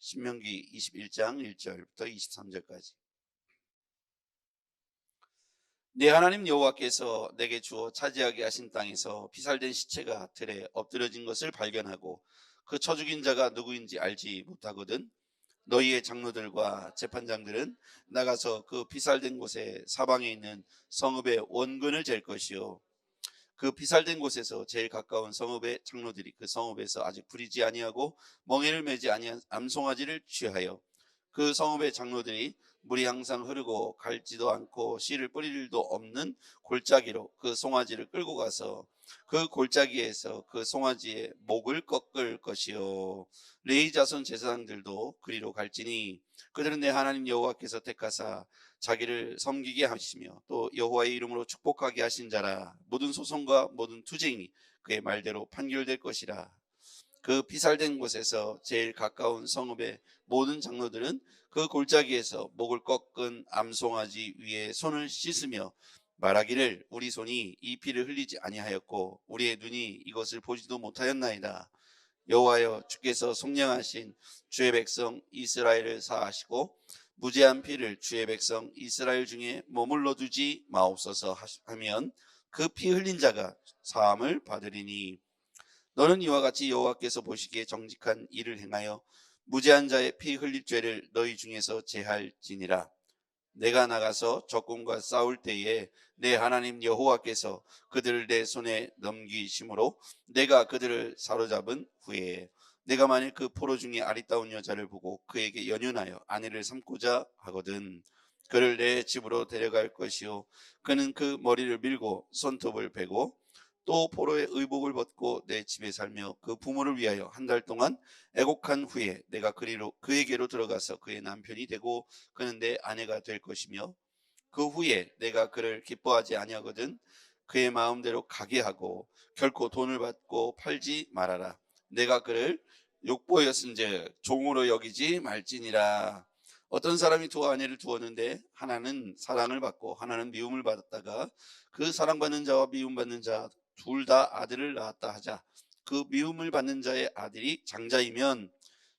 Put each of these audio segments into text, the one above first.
신명기 21장 1절부터 23절까지. 내 하나님 여호와께서 내게 주어 차지하게 하신 땅에서 피살된 시체가 들에 엎드려진 것을 발견하고 그 쳐 죽인 자가 누구인지 알지 못하거든 너희의 장로들과 재판장들은 나가서 그 피살된 곳에 사방에 있는 성읍의 원근을 잴 것이요 그 피살된 곳에서 제일 가까운 성읍의 장로들이 그 성읍에서 아직 부리지 아니하고 멍에를 매지 아니한 암송아지를 취하여 그 성읍의 장로들이 물이 항상 흐르고 갈지도 않고 씨를 뿌릴 일도 없는 골짜기로 그 송아지를 끌고 가서 그 골짜기에서 그 송아지의 목을 꺾을 것이요 레위 자손 제사장들도 그리로 갈지니 그들은 내 하나님 여호와께서 택하사 자기를 섬기게 하시며 또 여호와의 이름으로 축복하게 하신 자라 모든 소송과 모든 투쟁이 그의 말대로 판결될 것이라. 그 피살된 곳에서 제일 가까운 성읍의 모든 장로들은 그 골짜기에서 목을 꺾은 암송아지 위에 손을 씻으며 말하기를 우리 손이 이 피를 흘리지 아니하였고 우리의 눈이 이것을 보지도 못하였나이다. 여호와여 주께서 속량하신 주의 백성 이스라엘을 사하시고 무죄한 피를 주의 백성 이스라엘 중에 머물러 두지 마옵소서 하면 그 피 흘린 자가 사함을 받으리니 너는 이와 같이 여호와께서 보시기에 정직한 일을 행하여 무죄한 자의 피 흘릴 죄를 너희 중에서 제할지니라. 내가 나가서 적군과 싸울 때에 내 하나님 여호와께서 그들을 내 손에 넘기심으로 내가 그들을 사로잡은 후에 내가 만일 그 포로 중에 아리따운 여자를 보고 그에게 연연하여 아내를 삼고자 하거든 그를 내 집으로 데려갈 것이요 그는 그 머리를 밀고 손톱을 베고 또 포로의 의복을 벗고 내 집에 살며 그 부모를 위하여 한 달 동안 애곡한 후에 내가 그에게로 들어가서 그의 남편이 되고 그는 내 아내가 될 것이며 그 후에 내가 그를 기뻐하지 아니하거든 그의 마음대로 가게 하고 결코 돈을 받고 팔지 말아라. 내가 그를 욕보였은즉 종으로 여기지 말지니라. 어떤 사람이 두 아내를 두었는데 하나는 사랑을 받고 하나는 미움을 받았다가 그 사랑받는 자와 미움받는 자 둘 다 아들을 낳았다 하자. 그 미움을 받는 자의 아들이 장자이면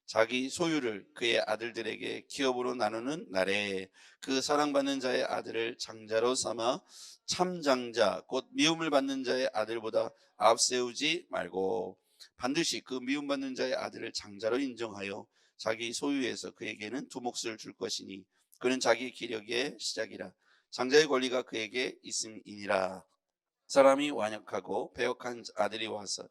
자기 소유를 그의 아들들에게 기업으로 나누는 날에 그 사랑받는 자의 아들을 장자로 삼아 참장자 곧 미움을 받는 자의 아들보다 앞세우지 말고 반드시 그 미움받는 자의 아들을 장자로 인정하여 자기 소유에서 그에게는 두 몫을 줄 것이니 그는 자기 기력의 시작이라. 장자의 권리가 그에게 있음이니라. 사람이 완역하고 배역한 아들이 와서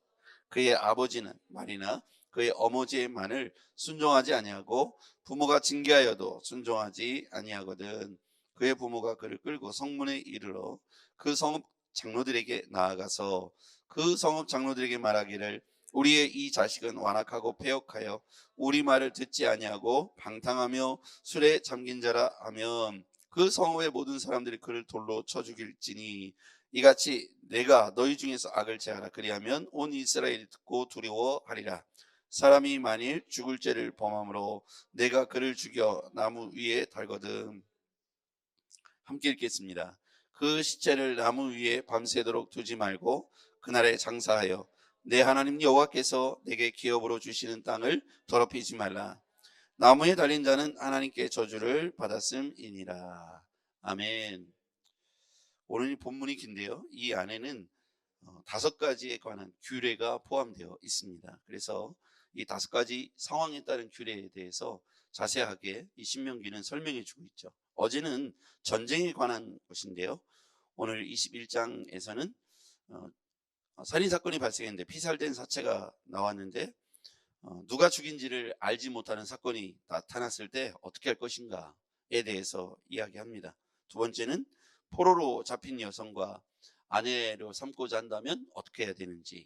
그의 아버지는 말이나 그의 어머니의 말을 순종하지 아니하고 부모가 징계하여도 순종하지 아니하거든 그의 부모가 그를 끌고 성문에 이르러 그 성읍 장로들에게 나아가서 그 성읍 장로들에게 말하기를 우리의 이 자식은 완악하고 패역하여 우리 말을 듣지 아니하고 방탕하며 술에 잠긴 자라 하면 그 성읍의 모든 사람들이 그를 돌로 쳐 죽일지니 이같이 내가 너희 중에서 악을 제하라 그리하면 온 이스라엘이 듣고 두려워하리라. 사람이 만일 죽을 죄를 범함으로 내가 그를 죽여 나무 위에 달거든. 함께 읽겠습니다. 그 시체를 나무 위에 밤새도록 두지 말고 그날에 장사하여 내 하나님 여호와께서 내게 기업으로 주시는 땅을 더럽히지 말라. 나무에 달린 자는 하나님께 저주를 받았음이니라. 아멘. 오늘 이 본문이 긴데요. 이 안에는 5가지에 관한 규례가 포함되어 있습니다. 그래서 이 5가지 상황에 따른 규례에 대해서 자세하게 이 신명기는 설명해 주고 있죠. 어제는 전쟁에 관한 것인데요. 오늘 21장에서는 살인사건이 발생했는데 피살된 사체가 나왔는데 누가 죽인지를 알지 못하는 사건이 나타났을 때 어떻게 할 것인가에 대해서 이야기합니다. 두 번째는 포로로 잡힌 여성과 아내로 삼고자 한다면 어떻게 해야 되는지,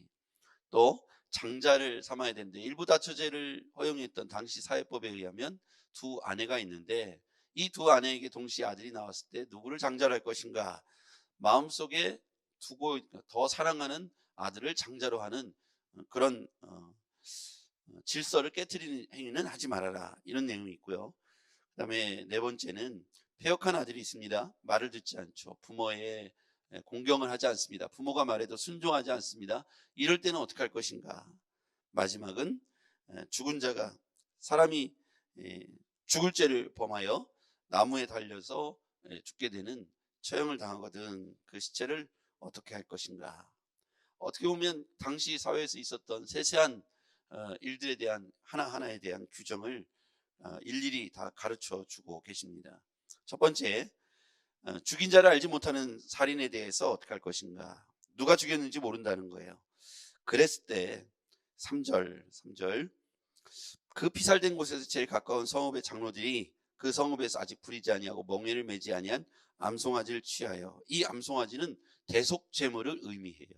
또 장자를 삼아야 되는데 일부 다처제를 허용했던 당시 사회법에 의하면 두 아내가 있는데 이 두 아내에게 동시에 아들이 나왔을 때 누구를 장자로 할 것인가, 마음속에 두고 더 사랑하는 아들을 장자로 하는 그런 질서를 깨트리는 행위는 하지 말아라, 이런 내용이 있고요. 그 다음에 네 번째는 패역한 아들이 있습니다. 말을 듣지 않죠. 부모의 공경을 하지 않습니다. 부모가 말해도 순종하지 않습니다. 이럴 때는 어떻게 할 것인가. 마지막은 죽은 자가, 사람이 죽을 죄를 범하여 나무에 달려서 죽게 되는 처형을 당하거든 그 시체를 어떻게 할 것인가. 어떻게 보면 당시 사회에서 있었던 세세한 일들에 대한 하나하나에 대한 규정을 일일이 다 가르쳐 주고 계십니다. 첫 번째, 죽인 자를 알지 못하는 살인에 대해서 어떻게 할 것인가. 누가 죽였는지 모른다는 거예요. 그랬을 때 3절 그 피살된 곳에서 제일 가까운 성읍의 장로들이 그 성읍에서 아직 부리지 아니하고 멍에를 매지 아니한 암송아지를 취하여, 이 암송아지는 대속제물을 의미해요.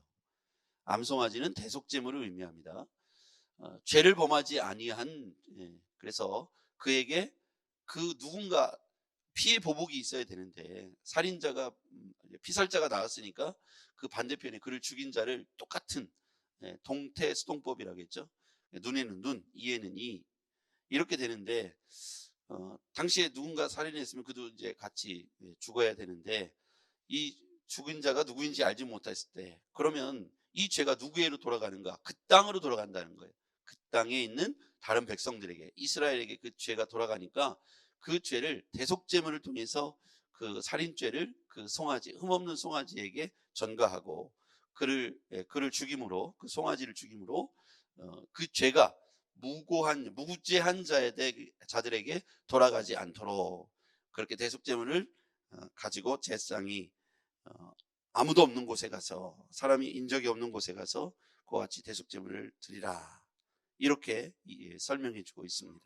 암송아지는 대속제물을 의미합니다. 죄를 범하지 아니한, 그래서 그에게 그 누군가 피해 보복이 있어야 되는데 살인자가 피살자가 나왔으니까 그 반대편에 그를 죽인 자를 똑같은 동태수동법이라겠죠. 눈에는 눈, 이에는 이, 이렇게 되는데 당시에 누군가 살인했으면 그도 이제 같이 죽어야 되는데 이 죽인 자가 누구인지 알지 못했을 때 그러면 이 죄가 누구에로 돌아가는가? 그 땅으로 돌아간다는 거예요. 그 땅에 있는 다른 백성들에게, 이스라엘에게 그 죄가 돌아가니까 그 죄를 대속제물을 통해서 그 살인죄를 그 송아지, 흠없는 송아지에게 전가하고 그를 죽임으로, 그 송아지를 죽임으로 그 죄가 무죄한 자들에게 돌아가지 않도록 그렇게 대속제물을 가지고 제사장이 아무도 없는 곳에 가서, 사람이 인적이 없는 곳에 가서 그와 같이 대속제물을 드리라, 이렇게 설명해 주고 있습니다.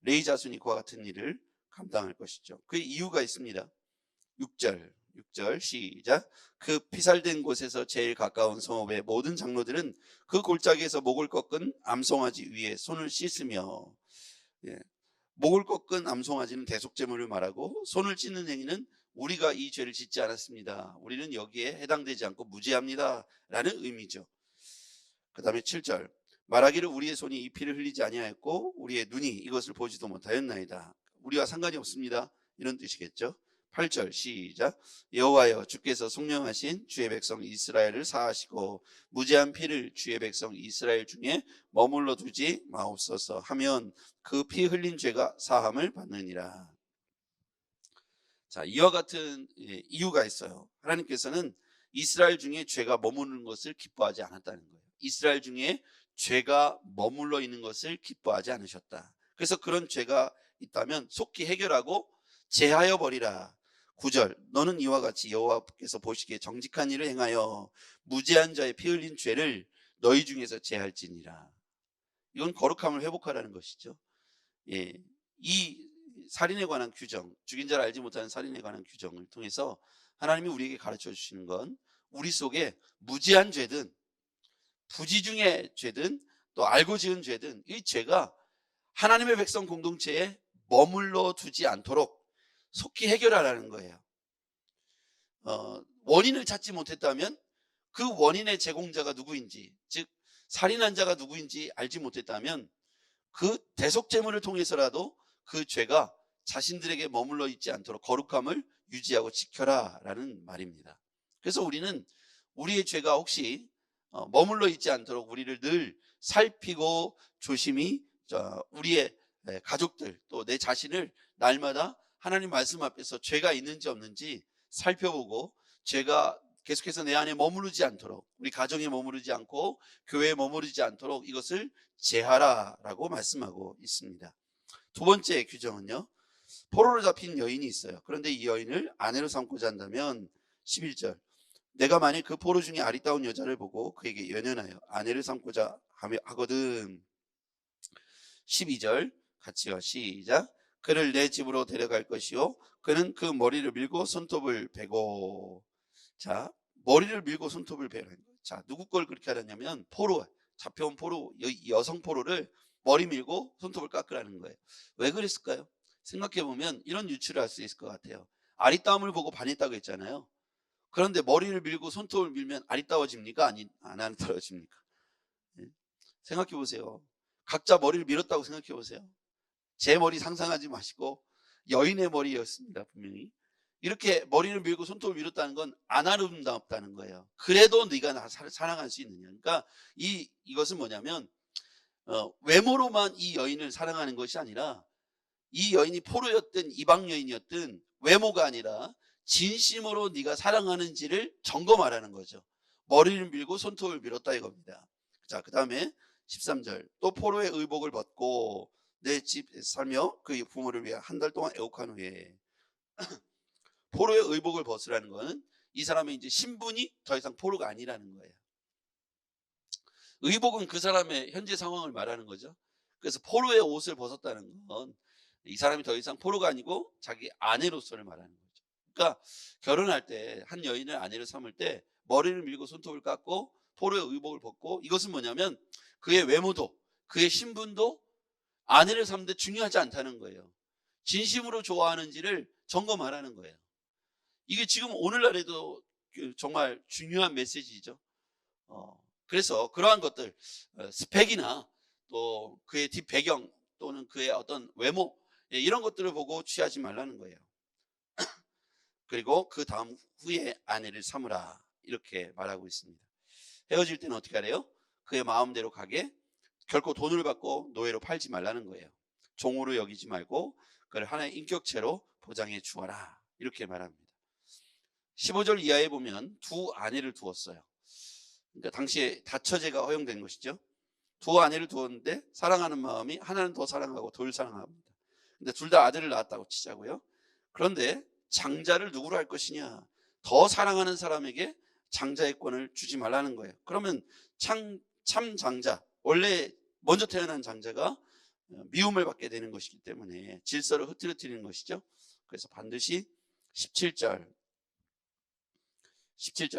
레위 자손이 그와 같은 일을 감당할 것이죠. 그 이유가 있습니다. 6절 시작. 그 피살된 곳에서 제일 가까운 성읍의 모든 장로들은 그 골짜기에서 목을 꺾은 암송아지 위에 손을 씻으며, 목을 꺾은 암송아지는 대속제물을 말하고 손을 찢는 행위는 우리가 이 죄를 짓지 않았습니다, 우리는 여기에 해당되지 않고 무죄합니다 라는 의미죠. 그 다음에 7절 말하기를 우리의 손이 이 피를 흘리지 아니하였고 우리의 눈이 이것을 보지도 못하였나이다. 우리와 상관이 없습니다, 이런 뜻이겠죠. 8절 시작. 여호와여, 주께서 속량하신 주의 백성 이스라엘을 사하시고 무죄한 피를 주의 백성 이스라엘 중에 머물러 두지 마옵소서 하면 그 피 흘린 죄가 사함을 받느니라. 자, 이와 같은 이유가 있어요. 하나님께서는 이스라엘 중에 죄가 머무르는 것을 기뻐하지 않았다는 거예요. 이스라엘 중에 죄가 머물러 있는 것을 기뻐하지 않으셨다. 그래서 그런 죄가 있다면 속히 해결하고 제하여 버리라. 9절 너는 이와 같이 여호와께서 보시기에 정직한 일을 행하여 무죄한 자의 피 흘린 죄를 너희 중에서 제할지니라. 이건 거룩함을 회복하라는 것이죠. 이 살인에 관한 규정, 죽인 자를 알지 못하는 살인에 관한 규정을 통해서 하나님이 우리에게 가르쳐 주시는 건 우리 속에 무죄한 죄든 부지 중의 죄든 또 알고 지은 죄든 이 죄가 하나님의 백성 공동체에 머물러 두지 않도록 속히 해결하라는 거예요. 원인을 찾지 못했다면 그 원인의 제공자가 누구인지, 즉 살인한 자가 누구인지 알지 못했다면 그 대속제물을 통해서라도 그 죄가 자신들에게 머물러 있지 않도록 거룩함을 유지하고 지켜라 라는 말입니다. 그래서 우리는 우리의 죄가 혹시 머물러 있지 않도록 우리를 늘 살피고 조심히 우리의 가족들 또 내 자신을 날마다 하나님 말씀 앞에서 죄가 있는지 없는지 살펴보고 죄가 계속해서 내 안에 머무르지 않도록, 우리 가정에 머무르지 않고 교회에 머무르지 않도록 이것을 제하라라고 말씀하고 있습니다. 두 번째 규정은요, 포로로 잡힌 여인이 있어요. 그런데 이 여인을 아내로 삼고자 한다면 11절 내가 만일 그 포로 중에 아리따운 여자를 보고 그에게 연연하여 아내를 삼고자 하거든. 12절 같이요, 시작. 그를 내 집으로 데려갈 것이요 그는 그 머리를 밀고 손톱을 베고. 자, 머리를 밀고 손톱을 베는 거예요. 자, 누구 걸 그렇게 하냐면 포로, 잡혀온 포로, 여성 포로를 머리 밀고 손톱을 깎으라는 거예요. 왜 그랬을까요? 생각해보면 이런 유추를 할 수 있을 것 같아요. 아리따움을 보고 반했다고 했잖아요. 그런데 머리를 밀고 손톱을 밀면 아리따워집니까? 안 아리따워집니까? 생각해보세요. 각자 머리를 밀었다고 생각해보세요. 제 머리 상상하지 마시고 여인의 머리였습니다. 분명히 이렇게 머리를 밀고 손톱을 밀었다는 건 안 아름답다는 거예요. 그래도 네가 나 사랑할 수 있느냐. 그러니까 이것은 뭐냐면 외모로만 이 여인을 사랑하는 것이 아니라 이 여인이 포로였든 이방 여인이었든 외모가 아니라 진심으로 네가 사랑하는지를 점검하라는 거죠. 머리를 밀고 손톱을 밀었다 이겁니다. 자, 그 다음에 13절. 또 포로의 의복을 벗고 내 집 살며 그의 부모를 위해 한 달 동안 애국한 후에. 포로의 의복을 벗으라는 것은 이 사람의 이제 신분이 더 이상 포로가 아니라는 거예요. 의복은 그 사람의 현재 상황을 말하는 거죠. 그래서 포로의 옷을 벗었다는 건 이 사람이 더 이상 포로가 아니고 자기 아내로서를 말하는 거죠. 그러니까 결혼할 때 한 여인을 아내로 삼을 때 머리를 밀고 손톱을 깎고 포로의 의복을 벗고, 이것은 뭐냐면 그의 외모도 그의 신분도 아내를 삼는데 중요하지 않다는 거예요. 진심으로 좋아하는지를 점검하라는 거예요. 이게 지금 오늘날에도 정말 중요한 메시지죠. 그래서 그러한 것들, 스펙이나 또 그의 뒷 배경 또는 그의 어떤 외모, 이런 것들을 보고 취하지 말라는 거예요. 그리고 그 다음 후에 아내를 삼으라 이렇게 말하고 있습니다. 헤어질 때는 어떻게 하래요? 그의 마음대로 가게 결코 돈을 받고 노예로 팔지 말라는 거예요. 종으로 여기지 말고 그를 하나의 인격체로 보장해 주어라 이렇게 말합니다. 15절 이하에 보면 두 아내를 두었어요. 그러니까 당시에 다처제가 허용된 것이죠. 두 아내를 두었는데 사랑하는 마음이 하나는 더 사랑하고 덜 사랑합니다. 근데 둘 다 아들을 낳았다고 치자고요. 그런데 장자를 누구로 할 것이냐? 더 사랑하는 사람에게 장자의 권을 주지 말라는 거예요. 그러면 참 장자, 원래 먼저 태어난 장자가 미움을 받게 되는 것이기 때문에 질서를 흐트러뜨리는 것이죠. 그래서 반드시 17절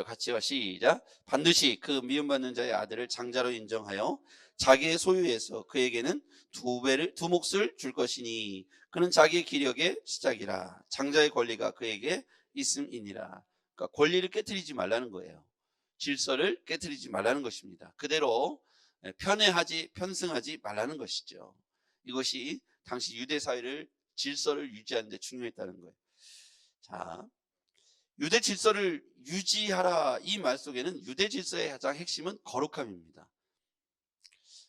같이 시작. 반드시 그 미움받는 자의 아들을 장자로 인정하여 자기의 소유에서 그에게는 두 몫을 줄 것이니 그는 자기의 기력의 시작이라. 장자의 권리가 그에게 있음이니라. 그러니까 권리를 깨트리지 말라는 거예요. 질서를 깨트리지 말라는 것입니다. 그대로 편승하지 말라는 것이죠. 이것이 당시 유대 사회를 질서를 유지하는 데 중요했다는 거예요. 자, 유대 질서를 유지하라 이 말 속에는 유대 질서의 가장 핵심은 거룩함입니다.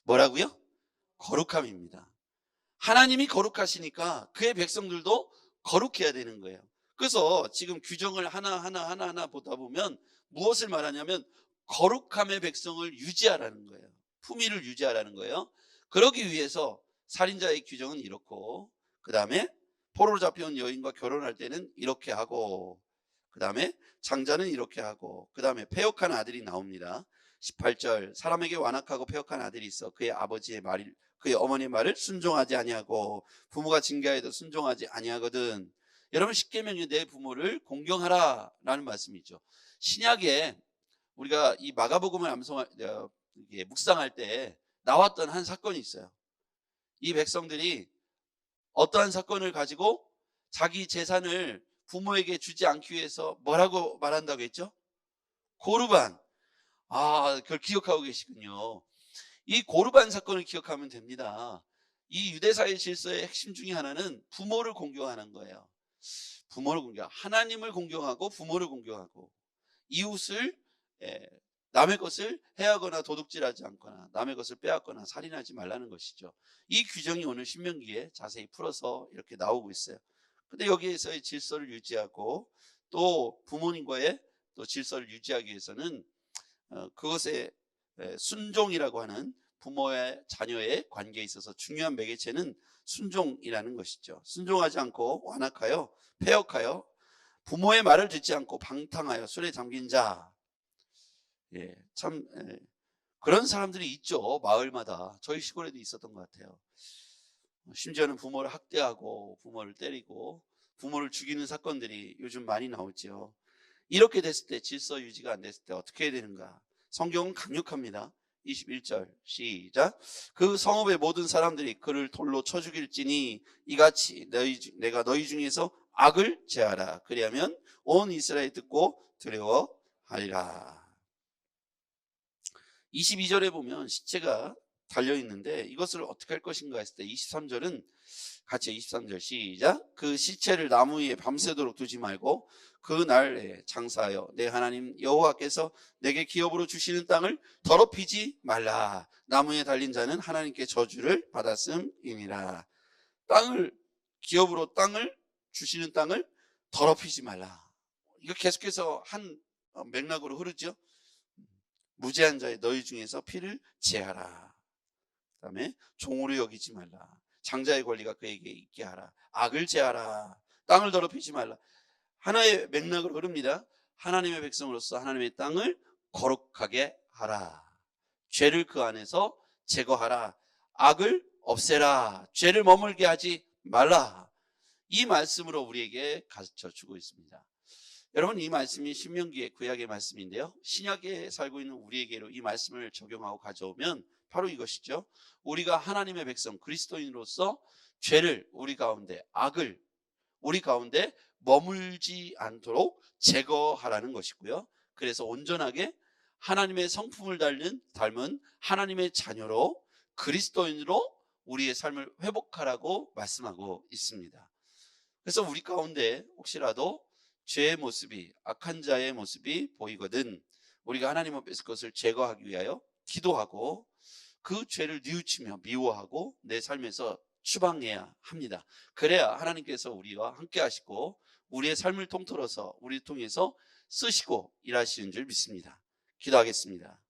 뭐라고요? 거룩함입니다. 하나님이 거룩하시니까 그의 백성들도 거룩해야 되는 거예요. 그래서 지금 규정을 하나하나 보다 보면 무엇을 말하냐면 거룩함의 백성을 유지하라는 거예요. 품위를 유지하라는 거예요. 그러기 위해서 살인자의 규정은 이렇고, 그 다음에 포로로 잡혀온 여인과 결혼할 때는 이렇게 하고, 그 다음에 장자는 이렇게 하고, 그 다음에 패역한 아들이 나옵니다. 18절 사람에게 완악하고 패역한 아들이 있어 그의 어머니의 말을 순종하지 아니하고 부모가 징계하여도 순종하지 아니하거든. 여러분, 십계명이 내 부모를 공경하라 라는 말씀이죠. 신약에 우리가 이 마가복음을 묵상할 때 나왔던 한 사건이 있어요. 이 백성들이 어떠한 사건을 가지고 자기 재산을 부모에게 주지 않기 위해서 뭐라고 말한다고 했죠? 고르반. 그걸 기억하고 계시군요. 이 고르반 사건을 기억하면 됩니다. 이 유대사의 질서의 핵심 중에 하나는 부모를 공경하는 거예요. 하나님을 공경하고 부모를 공경하고 이웃을, 남의 것을 해하거나 도둑질하지 않거나 남의 것을 빼앗거나 살인하지 말라는 것이죠. 이 규정이 오늘 신명기에 자세히 풀어서 이렇게 나오고 있어요. 근데 여기에서의 질서를 유지하고 또 부모님과의 또 질서를 유지하기 위해서는 그것에 순종이라고 하는 부모의 자녀의 관계에 있어서 중요한 매개체는 순종이라는 것이죠. 순종하지 않고 완악하여 패역하여 부모의 말을 듣지 않고 방탕하여 술에 잠긴 자. 그런 사람들이 있죠. 마을마다. 저희 시골에도 있었던 것 같아요. 심지어는 부모를 학대하고 부모를 때리고 부모를 죽이는 사건들이 요즘 많이 나오죠. 이렇게 됐을 때, 질서 유지가 안 됐을 때 어떻게 해야 되는가? 성경은 강력합니다. 21절 시작. 그 성읍의 모든 사람들이 그를 돌로 쳐 죽일지니 이같이 내가 너희 중에서 악을 제하라. 그리하면 온 이스라엘이 듣고 두려워하리라. 22절에 보면 시체가 달려있는데 이것을 어떻게 할 것인가 했을 때 23절은 같이 23절 시작. 그 시체를 나무 위에 밤새도록 두지 말고 그 날에 장사하여 내 하나님 여호와께서 내게 기업으로 주시는 땅을 더럽히지 말라. 나무에 달린 자는 하나님께 저주를 받았음이니라. 땅을 주시는 땅을 더럽히지 말라. 이거 계속해서 한 맥락으로 흐르죠. 무죄한 자의 너희 중에서 피를 제하라. 그 다음에 종으로 여기지 말라. 장자의 권리가 그에게 있게 하라. 악을 제하라. 땅을 더럽히지 말라. 하나의 맥락으로 흐릅니다. 하나님의 백성으로서 하나님의 땅을 거룩하게 하라. 죄를 그 안에서 제거하라. 악을 없애라. 죄를 머물게 하지 말라. 이 말씀으로 우리에게 가르쳐주고 있습니다. 여러분, 이 말씀이 신명기의 구약의 말씀인데요, 신약에 살고 있는 우리에게로 이 말씀을 적용하고 가져오면 바로 이것이죠. 우리가 하나님의 백성 그리스도인으로서 죄를 우리 가운데, 악을 우리 가운데 머물지 않도록 제거하라는 것이고요. 그래서 온전하게 하나님의 성품을 닮은 하나님의 자녀로, 그리스도인으로 우리의 삶을 회복하라고 말씀하고 있습니다. 그래서 우리 가운데 혹시라도 죄의 모습이, 악한 자의 모습이 보이거든 우리가 하나님 앞에서 그것을 제거하기 위하여 기도하고 그 죄를 뉘우치며 미워하고 내 삶에서 추방해야 합니다. 그래야 하나님께서 우리와 함께 하시고 우리의 삶을 통틀어서 우리를 통해서 쓰시고 일하시는 줄 믿습니다. 기도하겠습니다.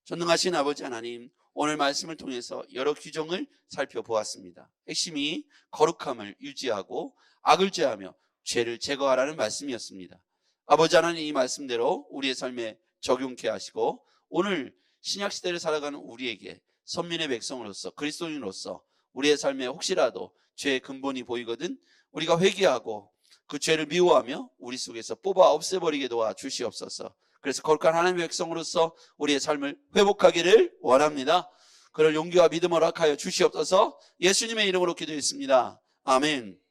전능하신 아버지 하나님, 오늘 말씀을 통해서 여러 규정을 살펴보았습니다. 핵심이 거룩함을 유지하고 악을 제하며 죄를 제거하라는 말씀이었습니다. 아버지 하나님, 이 말씀대로 우리의 삶에 적용케 하시고 오늘 신약시대를 살아가는 우리에게 선민의 백성으로서, 그리스도인으로서 우리의 삶에 혹시라도 죄의 근본이 보이거든 우리가 회개하고 그 죄를 미워하며 우리 속에서 뽑아 없애버리게 도와주시옵소서. 그래서 거룩한 하나님의 백성으로서 우리의 삶을 회복하기를 원합니다. 그럴 용기와 믿음을 허락하여 주시옵소서. 예수님의 이름으로 기도했습니다. 아멘.